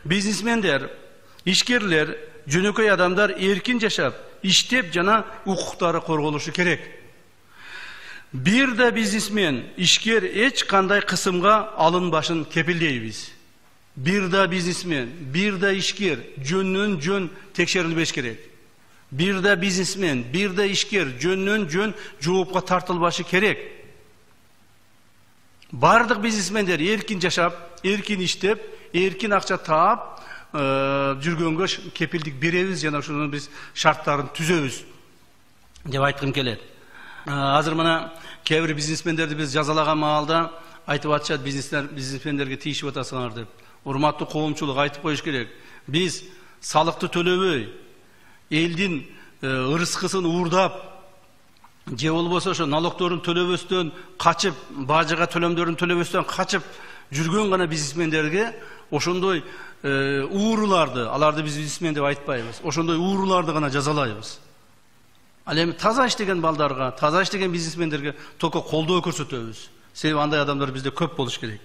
Biznesmендер, işkerler, jönököy adamlar erkin yaşap, iştep jana hukuktары korgoluşu kerek. Bir de biznesmen, işker hiç kanday kısımga alınbaşın kepildeybiz. Bir de biznesmen, bir de işker jönün jön tekşerilbеш kerek. Bir de biznesmen, bir de işker jönün jön жоопка тартылбашы kerek. Bardıq biznesmендер erkin yaşap, erkin iştep, erkin akça taap, жүргөнгө кепилдик беребиз жана ошонун биз шарттарын түзөбүз деп айткым келет. Азыр мына кээ бир бизнесмендерди биз жазалаган маалда айтып атышат, бизнесмендерге тийишип атасыңар деп. Урматтуу коомчулук, айтып коюш керек. Биз салыкты төлөбөй, элдин ырыскысын уурдап, же болбосо ошо налогдорун төлөбөстөн качып, бажыга төлөмдөрүн төлөбөстөн качып жүргөн гана бизнесмендерге ошондой ууруларды, аларды биз бизнесмен деп айтпайбыз. Ошондой ууруларды гана жазалайбыз. Ал эми таза иштеген балдарга, таза иштеген бизнесмендерге только колдоо көрсөтөбүз. Себеби андай адамдар бизде көп болуш керек.